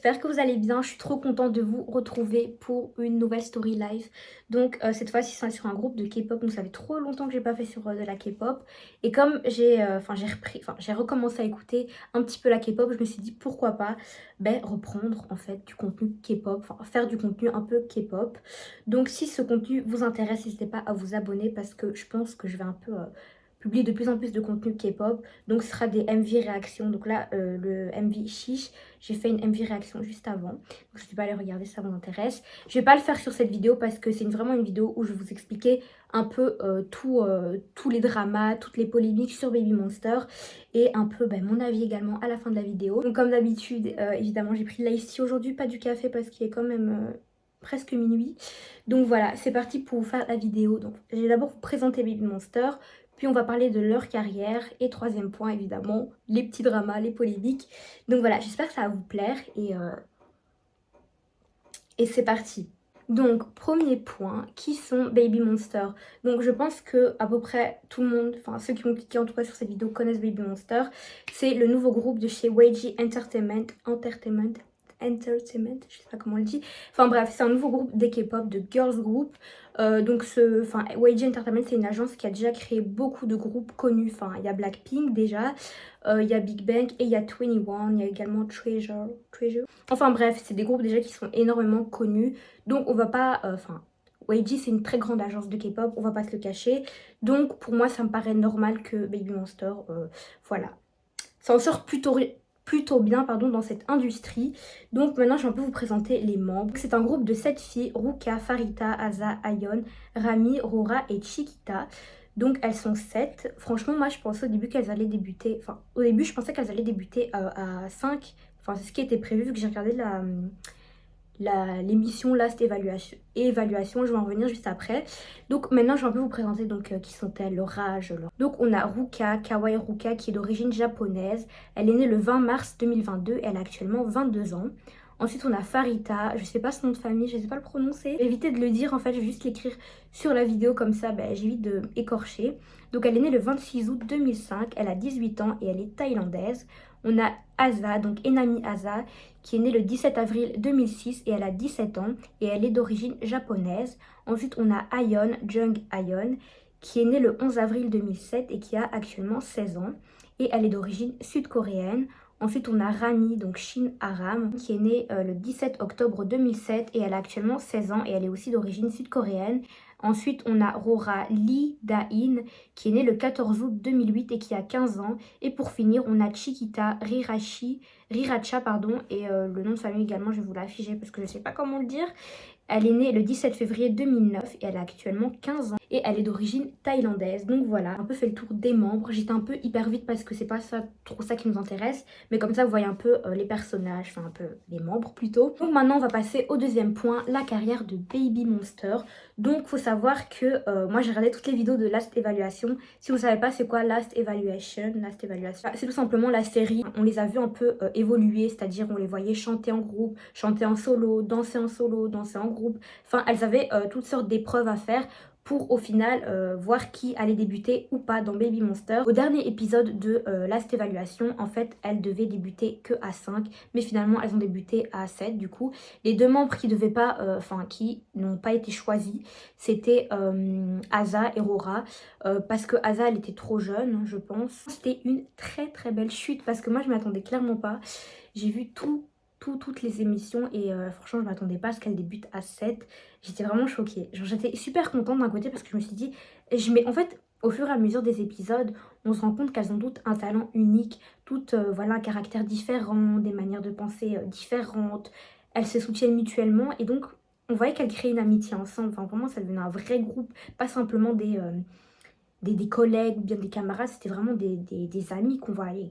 j'espère que vous allez bien. Je suis trop contente de vous retrouver pour une nouvelle story live. Donc cette fois-ci c'est sur un groupe de K-pop, donc ça fait trop longtemps que j'ai pas fait sur de la K-pop. Et comme j'ai recommencé à écouter un petit peu la K-pop, je me suis dit pourquoi pas reprendre en fait du contenu K-pop, enfin faire du contenu un peu K-pop. Donc si ce contenu vous intéresse, n'hésitez pas à vous abonner parce que je pense que je vais un peu publier de plus en plus de contenu K-pop. Donc ce sera des MV réactions. Donc là le MV Chiche, j'ai fait une MV réaction juste avant. Donc n'hésitez pas à aller regarder si ça vous intéresse. Je vais pas le faire sur cette vidéo parce que c'est vraiment une vidéo où je vais vous expliquer un peu tous les dramas, toutes les polémiques sur Baby Monster et un peu mon avis également à la fin de la vidéo. Donc comme d'habitude, évidemment j'ai pris de l'ice tea aujourd'hui, pas du café parce qu'il est quand même presque minuit. Donc voilà, c'est parti pour vous faire la vidéo. Donc je vais d'abord vous présenter Baby Monster, puis on va parler de leur carrière et troisième point évidemment, les petits dramas, les polémiques. Donc voilà, j'espère que ça va vous plaire et c'est parti. Donc premier point, qui sont Baby Monster? Donc je pense que à peu près tout le monde, enfin ceux qui ont cliqué en tout cas sur cette vidéo connaissent Baby Monster. C'est le nouveau groupe de chez YG Entertainment, je sais pas comment on le dit. Enfin bref, c'est un nouveau groupe de K-pop, de girls group. YG Entertainment, c'est une agence qui a déjà créé beaucoup de groupes connus. Enfin, il y a Blackpink déjà, il y a Big Bang et il y a 21, il y a également Treasure. Enfin bref, c'est des groupes déjà qui sont énormément connus. Donc on va pas... YG c'est une très grande agence de K-pop, on va pas se le cacher. Donc pour moi ça me paraît normal que Baby Monster, voilà, s'en sort plutôt bien dans cette industrie. Donc maintenant je vais un peu vous présenter les membres. C'est un groupe de 7 filles, Ruka, Farita, Aza, Ayon, Rami, Rora et Chiquita. Donc elles sont 7. Franchement moi je pensais au début qu'elles allaient débuter, enfin au début je pensais qu'elles allaient débuter à 5. Enfin c'est ce qui était prévu vu que j'ai regardé l'émission Last Évaluation, je vais en revenir juste après. Donc maintenant je vais un peu vous présenter qui sont-elles, leur âge. Donc on a Ruka, Kawaii Ruka qui est d'origine japonaise. Elle est née le 20 mars 2022 et elle a actuellement 22 ans. Ensuite on a Farita, je sais pas son nom de famille, je sais pas le prononcer. Évitez de le dire en fait, je vais juste l'écrire sur la vidéo comme ça j'évite de écorcher. Donc elle est née le 26 août 2005, elle a 18 ans et elle est thaïlandaise. On a Aza, donc Enami Aza, qui est née le 17 avril 2006 et elle a 17 ans et elle est d'origine japonaise. Ensuite, on a Ayon, Jung Ayon, qui est née le 11 avril 2007 et qui a actuellement 16 ans et elle est d'origine sud-coréenne. Ensuite, on a Rami, donc Shin Aram, qui est née le 17 octobre 2007 et elle a actuellement 16 ans et elle est aussi d'origine sud-coréenne. Ensuite, on a Rora Lee Da-in, qui est née le 14 août 2008 et qui a 15 ans. Et pour finir, on a Chiquita Riracha, et le nom de famille également, je vais vous l'afficher parce que je ne sais pas comment le dire. Elle est née le 17 février 2009 et elle a actuellement 15 ans et elle est d'origine thaïlandaise. Donc voilà, un peu fait le tour des membres. J'étais un peu hyper vite parce que c'est pas trop ça qui nous intéresse. Mais comme ça, vous voyez un peu les personnages, enfin un peu les membres plutôt. Donc maintenant, on va passer au deuxième point, la carrière de Baby Monster. Donc faut savoir que moi j'ai regardé toutes les vidéos de Last Evaluation. Si vous savez pas c'est quoi Last Evaluation, c'est tout simplement la série. On les a vus un peu évoluer, c'est-à-dire on les voyait chanter en groupe, chanter en solo, danser en groupe. Enfin elles avaient toutes sortes d'épreuves à faire pour au final voir qui allait débuter ou pas dans Baby Monster. Au dernier épisode de Last Evaluation, en fait, elles devaient débuter que à 5, mais finalement elles ont débuté à 7 du coup. Les deux membres qui devaient pas, qui n'ont pas été choisis, c'était Aza et Rora, parce que Aza elle était trop jeune, je pense. C'était une très très belle chute parce que moi je m'attendais clairement pas. J'ai vu toutes les émissions et franchement je m'attendais pas à ce qu'elle débute à 7. J'étais vraiment choquée. Genre j'étais super contente d'un côté parce que je me suis dit, en fait au fur et à mesure des épisodes, on se rend compte qu'elles ont toutes un talent unique, toutes voilà, un caractère différent, des manières de penser différentes. Elles se soutiennent mutuellement et donc on voyait qu'elles créaient une amitié ensemble. Enfin vraiment ça devenait un vrai groupe, pas simplement des collègues ou bien des camarades, c'était vraiment des amis qu'on voyait.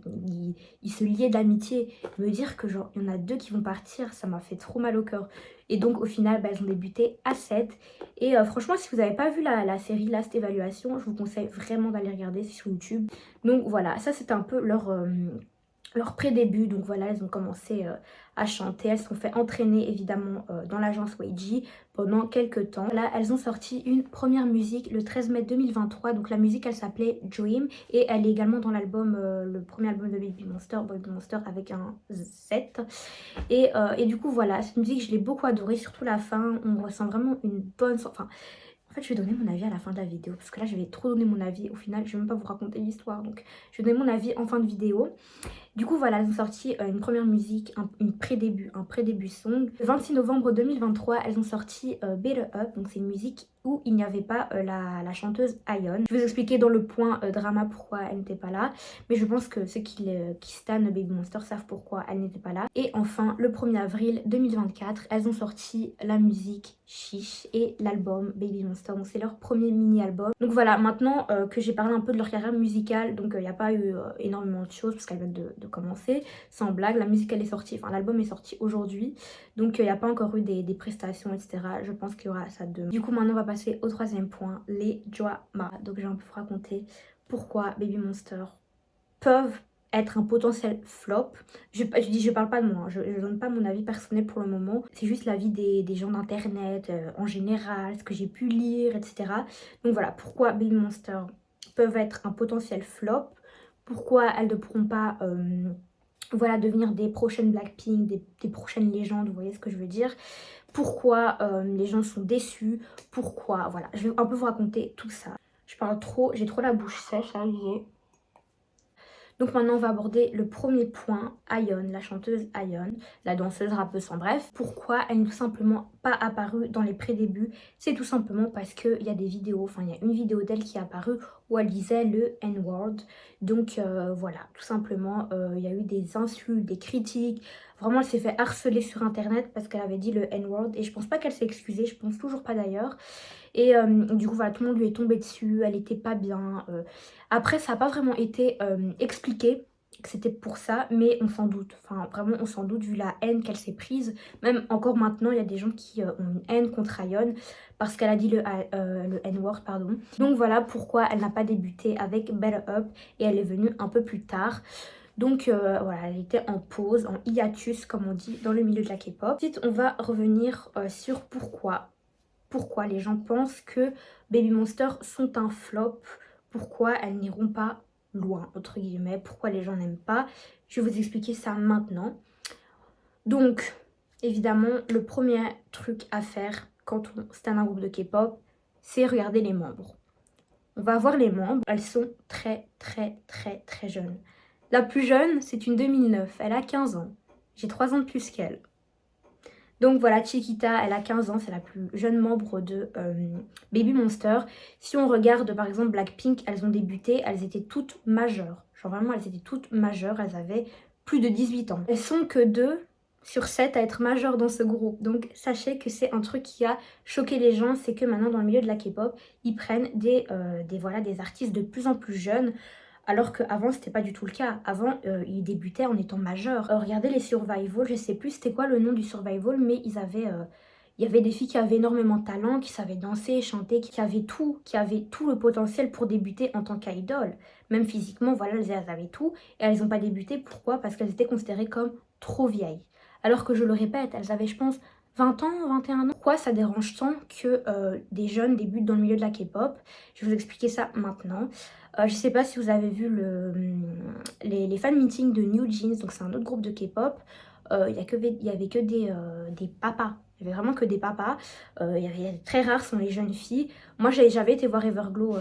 Ils se liaient d'amitié. Me dire que genre il y en a deux qui vont partir, ça m'a fait trop mal au cœur. Et donc au final, elles ont débuté à 7. Et franchement, si vous n'avez pas vu la série Last Évaluation, je vous conseille vraiment d'aller regarder, c'est sur YouTube. Donc voilà, ça c'était un peu leur pré-début. Donc voilà, elles ont commencé à chanter, elles se sont fait entraîner évidemment dans l'agence YG pendant quelques temps. Là, elles ont sorti une première musique le 13 mai 2023. Donc la musique, elle s'appelait Dream et elle est également dans l'album, le premier album de Baby Monster avec un Z. Et du coup voilà, cette musique je l'ai beaucoup adorée, surtout la fin, on ressent vraiment une bonne... Enfin, en fait je vais donner mon avis à la fin de la vidéo, parce que là je vais trop donner mon avis, au final je vais même pas vous raconter l'histoire, donc je vais donner mon avis en fin de vidéo. Du coup voilà, elles ont sorti une première musique, un pré-début song. Le 26 novembre 2023, elles ont sorti Better Up, donc c'est une musique où il n'y avait pas la chanteuse Ion. Je vais vous expliquer dans le point drama pourquoi elle n'était pas là, mais je pense que ceux qui stan Baby Monster savent pourquoi elle n'était pas là. Et enfin, le 1er avril 2024, elles ont sorti la musique Chiche et l'album Baby Monster, donc c'est leur premier mini-album. Donc voilà, maintenant que j'ai parlé un peu de leur carrière musicale, donc il n'y a pas eu énormément de choses parce qu'elles viennent de commencer, sans blague. La musique elle est sortie, enfin l'album est sorti aujourd'hui, donc il n'y a pas encore eu des prestations, etc. Je pense qu'il y aura ça demain. Du coup maintenant on va passer au troisième point, les dramas. Donc j'ai un peu raconté pourquoi Baby Monster peuvent être un potentiel flop. Je parle pas de moi, je donne pas mon avis personnel pour le moment. C'est juste l'avis des gens d'internet, en général, ce que j'ai pu lire, etc. Donc voilà, pourquoi Baby Monster peuvent être un potentiel flop. Pourquoi elles ne pourront pas voilà, devenir des prochaines Blackpink, des prochaines légendes, vous voyez ce que je veux dire. Pourquoi les gens sont déçus, pourquoi, voilà. Je vais un peu vous raconter tout ça. Je parle trop, j'ai trop la bouche sèche, ça y est. Donc maintenant on va aborder le premier point, Ion, la chanteuse Ion, la danseuse, rappeuse, en bref. Pourquoi elle n'est tout simplement pas apparue dans les pré-débuts? C'est tout simplement parce qu'il y a des vidéos, enfin il y a une vidéo d'elle qui est apparue où elle disait le N-word. Donc voilà, tout simplement il y a eu des insultes, des critiques. Vraiment elle s'est fait harceler sur internet parce qu'elle avait dit le N-word et je pense pas qu'elle s'est excusée, je pense toujours pas d'ailleurs. Et du coup voilà, tout le monde lui est tombé dessus, elle était pas bien. Après ça n'a pas vraiment été expliqué que c'était pour ça, mais on s'en doute. Enfin vraiment on s'en doute vu la haine qu'elle s'est prise. Même encore maintenant il y a des gens qui ont une haine contre Ion parce qu'elle a dit le N-word, pardon. Donc voilà pourquoi elle n'a pas débuté avec Better Up et elle est venue un peu plus tard. Donc voilà, elle était en pause, en hiatus comme on dit dans le milieu de la K-pop. Ensuite on va revenir sur pourquoi les gens pensent que Baby Monster sont un flop, pourquoi elles n'iront pas loin, entre guillemets, pourquoi les gens n'aiment pas. Je vais vous expliquer ça maintenant. Donc, évidemment, le premier truc à faire quand on stan un groupe de K-pop, c'est regarder les membres. On va voir les membres, elles sont très jeunes. La plus jeune, c'est une 2009, elle a 15 ans. J'ai 3 ans de plus qu'elle. Donc voilà, Chiquita, elle a 15 ans, c'est la plus jeune membre de Baby Monster. Si on regarde par exemple Blackpink, elles ont débuté, elles étaient toutes majeures. Genre vraiment, elles étaient toutes majeures, elles avaient plus de 18 ans. Elles sont que 2 sur 7 à être majeures dans ce groupe. Donc sachez que c'est un truc qui a choqué les gens, c'est que maintenant dans le milieu de la K-pop, ils prennent des artistes de plus en plus jeunes. Alors qu'avant, c'était pas du tout le cas. Avant, ils débutaient en étant majeurs. Regardez les Survival, je sais plus c'était quoi le nom du Survival, mais il y avait des filles qui avaient énormément de talent, qui savaient danser, chanter, qui avaient tout le potentiel pour débuter en tant qu'idole. Même physiquement, voilà, elles avaient tout. Et elles n'ont pas débuté. Pourquoi? Parce qu'elles étaient considérées comme trop vieilles. Alors que je le répète, elles avaient, je pense, 20 ans, 21 ans. Pourquoi ça dérange tant que des jeunes débutent dans le milieu de la K-pop? Je vais vous expliquer ça maintenant. Je sais pas si vous avez vu les fan meetings de New Jeans, donc c'est un autre groupe de K-pop. Il y avait que des papas. Il y avait vraiment que des papas. Très rares sont les jeunes filles. Moi j'avais été voir Everglow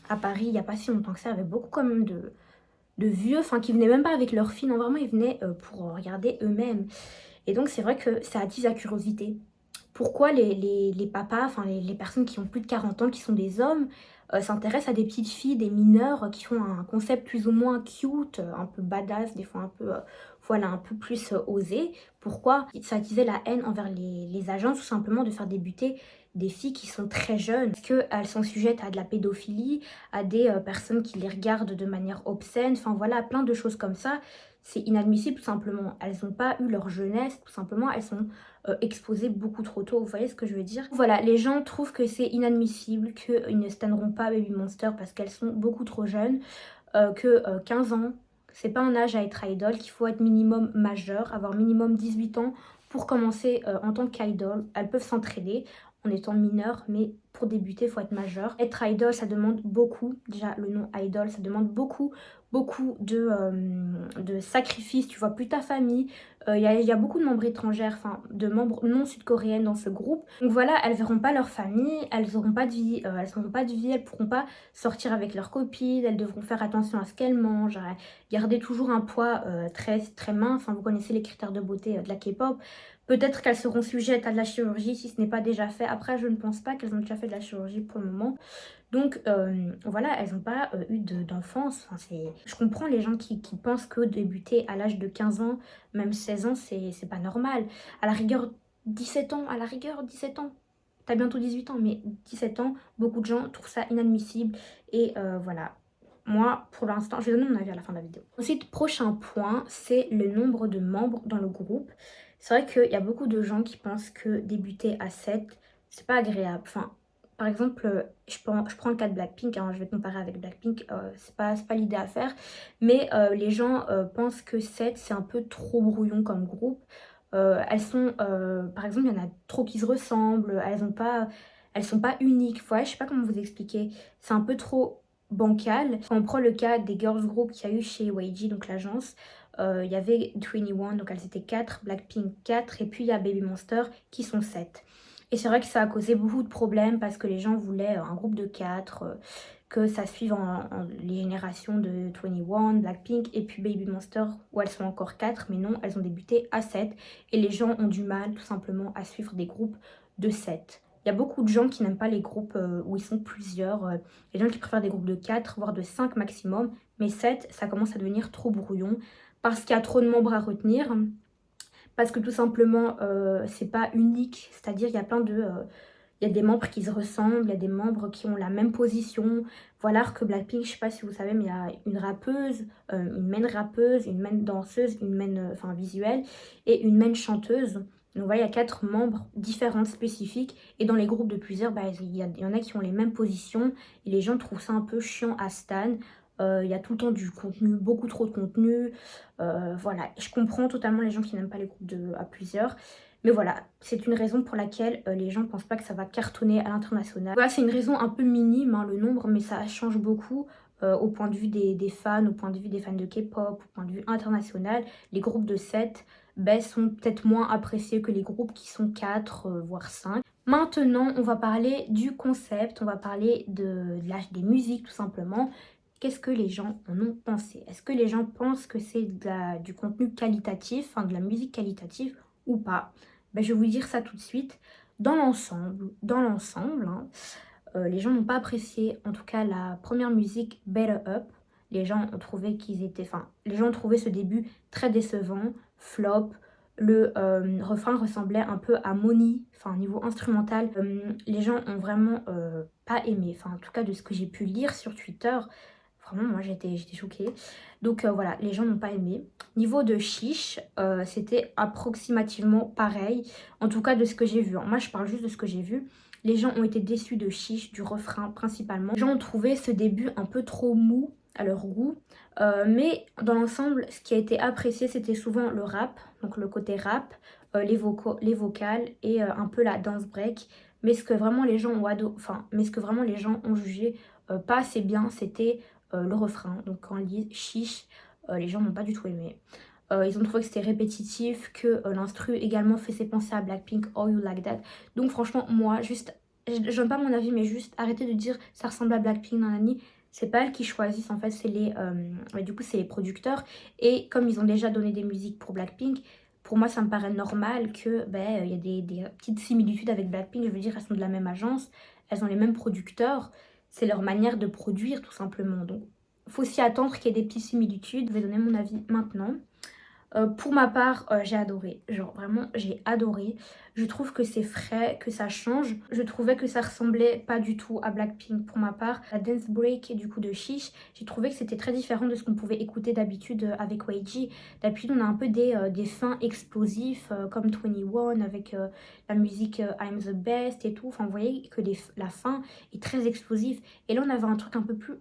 à Paris il n'y a pas si longtemps que ça. Il y avait beaucoup quand même de vieux, enfin qui venaient même pas avec leurs filles. Non vraiment ils venaient pour regarder eux-mêmes. Et donc c'est vrai que ça attise la curiosité. Pourquoi les papas, enfin les personnes qui ont plus de 40 ans, qui sont des hommes, s'intéressent à des petites filles, des mineurs qui ont un concept plus ou moins cute, un peu badass, des fois un peu, voilà, un peu plus osé. Pourquoi? Ça attisait la haine envers les agences, tout simplement de faire débuter des filles qui sont très jeunes. Parce qu'elles sont sujettes à de la pédophilie, à des personnes qui les regardent de manière obscène, enfin voilà, plein de choses comme ça. C'est inadmissible tout simplement. Elles n'ont pas eu leur jeunesse, tout simplement, elles sont exposées beaucoup trop tôt, vous voyez ce que je veux dire? Voilà, les gens trouvent que c'est inadmissible, qu'ils ne staneront pas Baby Monster parce qu'elles sont beaucoup trop jeunes, que 15 ans, c'est pas un âge à être idol, qu'il faut être minimum majeur, avoir minimum 18 ans pour commencer en tant qu'idol. Elles peuvent s'entraider en étant mineures, mais pour débuter, il faut être majeur. Être idol, ça demande beaucoup, déjà le nom idol, ça demande beaucoup de sacrifices. Tu vois plus ta famille, y a beaucoup de membres étrangères, enfin de membres non sud-coréennes dans ce groupe. Donc voilà, elles verront pas leur famille, elles n'auront pas de vie, elles pourront pas sortir avec leurs copines, elles devront faire attention à ce qu'elles mangent, à garder toujours un poids très mince. Enfin, vous connaissez les critères de beauté de la K-pop. Peut-être qu'elles seront sujettes à de la chirurgie si ce n'est pas déjà fait. Après, je ne pense pas qu'elles ont déjà fait de la chirurgie pour le moment. Donc voilà, elles n'ont pas eu d'enfance. Enfin, je comprends les gens qui pensent que débuter à l'âge de 15 ans, même 16 ans, c'est pas normal. À la rigueur, 17 ans, à la rigueur, 17 ans. T'as bientôt 18 ans, mais 17 ans, beaucoup de gens trouvent ça inadmissible. Et voilà. Moi, pour l'instant, je vais donner mon avis à la fin de la vidéo. Ensuite, prochain point, c'est le nombre de membres dans le groupe. C'est vrai qu'il y a beaucoup de gens qui pensent que débuter à 7, c'est pas agréable. Enfin, par exemple, je prends le cas de Blackpink, hein, je vais comparer avec Blackpink, c'est pas l'idée à faire. Mais les gens pensent que 7, c'est un peu trop brouillon comme groupe. Elles sont, par exemple, il y en a trop qui se ressemblent, elles sont pas uniques. Ouais, je sais pas comment vous expliquer. C'est un peu trop bancal. Quand on prend le cas des girls group qu'il y a eu chez YG, donc l'agence, il y avait 21, donc elles étaient 4, Blackpink 4, et puis il y a Baby Monster qui sont 7. Et c'est vrai que ça a causé beaucoup de problèmes parce que les gens voulaient un groupe de 4, que ça suive les générations de 21, Blackpink et puis Baby Monster où elles sont encore 4, mais non, elles ont débuté à 7 et les gens ont du mal tout simplement à suivre des groupes de 7. Il y a beaucoup de gens qui n'aiment pas les groupes où ils sont plusieurs, les gens qui préfèrent des groupes de 4 voire de 5 maximum, mais 7 ça commence à devenir trop brouillon parce qu'il y a trop de membres à retenir. Parce que tout simplement, c'est pas unique. C'est-à-dire, il y a il y a des membres qui se ressemblent, il y a des membres qui ont la même position. Voilà que Blackpink, je sais pas si vous savez, mais il y a une rappeuse, une main rappeuse, une main danseuse, une main visuelle et une main chanteuse. Donc voilà, il y a 4 membres différentes, spécifiques. Et dans les groupes de plusieurs, bah, il y en a qui ont les mêmes positions. Et les gens trouvent ça un peu chiant à stan. Il y a tout le temps du contenu, beaucoup trop de contenu. Voilà, je comprends totalement les gens qui n'aiment pas les groupes à plusieurs. Mais voilà, c'est une raison pour laquelle les gens ne pensent pas que ça va cartonner à l'international. Voilà, c'est une raison un peu minime, hein, le nombre, mais ça change beaucoup au point de vue des fans, au point de vue des fans de K-pop, au point de vue international. Les groupes de 7 ben, sont peut-être moins appréciés que les groupes qui sont 4, voire 5. Maintenant, on va parler du concept, on va parler des musiques tout simplement. Qu'est-ce que les gens en ont pensé? Est-ce que les gens pensent que c'est du contenu qualitatif, enfin de la musique qualitative ou pas? Ben, je vais vous dire ça tout de suite. Dans l'ensemble, hein, les gens n'ont pas apprécié, en tout cas la première musique Better Up. Les gens ont trouvé les gens ont trouvé ce début très décevant, flop. Le refrain ressemblait un peu à Money, enfin niveau instrumental. Les gens ont vraiment pas aimé, enfin en tout cas de ce que j'ai pu lire sur Twitter. Vraiment, moi j'étais choquée. Donc voilà, les gens n'ont pas aimé. Niveau de chiche, c'était approximativement pareil. En tout cas de ce que j'ai vu. Moi je parle juste de ce que j'ai vu. Les gens ont été déçus de chiche, du refrain principalement. Les gens ont trouvé ce début un peu trop mou à leur goût. Mais dans l'ensemble, ce qui a été apprécié, c'était souvent le rap. Donc le côté rap, les vocales et un peu la dance break. Mais ce que vraiment les gens ont jugé pas assez bien, c'était le refrain. Donc quand on dit chiche, les gens n'ont pas du tout aimé. Ils ont trouvé que c'était répétitif, que l'instru également faisait penser à Blackpink, Oh You Like That. Donc franchement, moi, je donne pas mon avis, mais juste arrêtez de dire ça ressemble à Blackpink, nanani. C'est pas elles qui choisissent, en fait, c'est du coup, c'est les producteurs. Et comme ils ont déjà donné des musiques pour Blackpink, pour moi, ça me paraît normal que il y a des petites similitudes avec Blackpink. Je veux dire, elles sont de la même agence, elles ont les mêmes producteurs. C'est leur manière de produire, tout simplement. Donc, faut s'y attendre qu'il y ait des petites similitudes. Je vais donner mon avis maintenant. Pour ma part, j'ai adoré. Genre vraiment, j'ai adoré. Je trouve que c'est frais, que ça change. Je trouvais que ça ressemblait pas du tout à Blackpink pour ma part. La dance break du coup de Chiche, j'ai trouvé que c'était très différent de ce qu'on pouvait écouter d'habitude avec YG. D'habitude, on a un peu des fins explosifs comme 21 avec la musique I'm the best et tout. Enfin, vous voyez que la fin est très explosive. Et là, on avait un truc un peu plus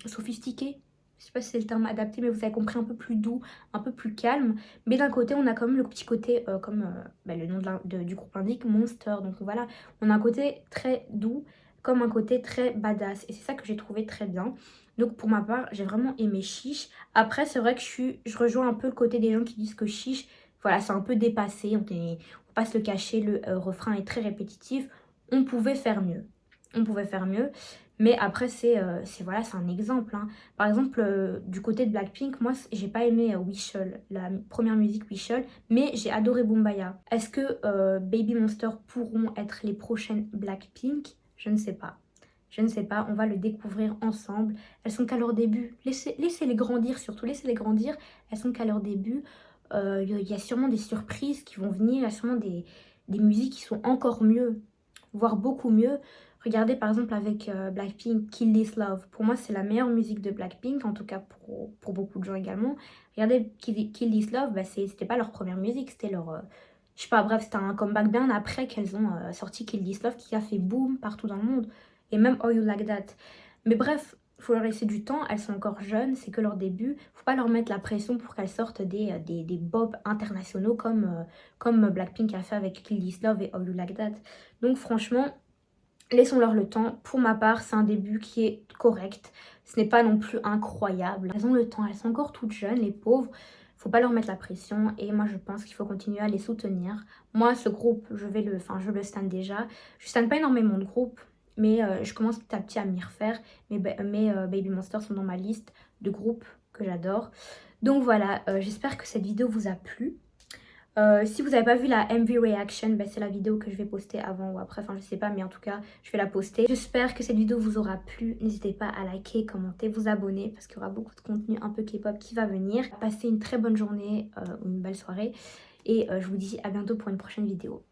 sophistiqué, je sais pas si c'est le terme adapté, mais vous avez compris, un peu plus doux, un peu plus calme. Mais d'un côté, on a quand même le petit côté, comme le nom du groupe indique, Monster. Donc voilà, on a un côté très doux, comme un côté très badass. Et c'est ça que j'ai trouvé très bien. Donc pour ma part, j'ai vraiment aimé Chiche. Après, c'est vrai que je rejoins un peu le côté des gens qui disent que Chiche, voilà, c'est un peu dépassé. On va pas se le cacher, le refrain est très répétitif. On pouvait faire mieux. On pouvait faire mieux. Mais après, voilà, c'est un exemple, hein. Par exemple, du côté de Blackpink, moi, j'ai pas aimé Wishul, la première musique Wishul, mais j'ai adoré Boombayah. Est-ce que Baby Monster pourront être les prochaines Blackpink? Je ne sais pas. Je ne sais pas, on va le découvrir ensemble. Elles sont qu'à leur début. Laissez-les grandir, surtout laissez-les grandir. Elles sont qu'à leur début. Il y a sûrement des surprises qui vont venir. Il y a sûrement des musiques qui sont encore mieux, voire beaucoup mieux. Regardez par exemple avec Blackpink, Kill This Love. Pour moi, c'est la meilleure musique de Blackpink, en tout cas pour beaucoup de gens également. Regardez Kill This Love, bah, c'était pas leur première musique, c'était leur... je sais pas, bref, c'était un comeback bien après qu'elles ont sorti Kill This Love qui a fait boom partout dans le monde. Et même How You Like That. Mais bref, faut leur laisser du temps, elles sont encore jeunes, c'est que leur début. Faut pas leur mettre la pression pour qu'elles sortent des bops internationaux comme Blackpink a fait avec Kill This Love et How You Like That. Donc franchement, laissons-leur le temps. Pour ma part, c'est un début qui est correct. Ce n'est pas non plus incroyable. Elles ont le temps, elles sont encore toutes jeunes, les pauvres. Faut pas leur mettre la pression. Et moi, je pense qu'il faut continuer à les soutenir. Moi, ce groupe, je le stan déjà. Je stan pas énormément de groupes, mais je commence petit à petit à m'y refaire. Mais Baby Monster sont dans ma liste de groupes que j'adore. Donc voilà, j'espère que cette vidéo vous a plu. Si vous n'avez pas vu la MV Reaction, bah, c'est la vidéo que je vais poster avant ou après, enfin je sais pas, mais en tout cas je vais la poster. J'espère que cette vidéo vous aura plu, n'hésitez pas à liker, commenter, vous abonner parce qu'il y aura beaucoup de contenu un peu K-pop qui va venir. Passez une très bonne journée ou une belle soirée et je vous dis à bientôt pour une prochaine vidéo.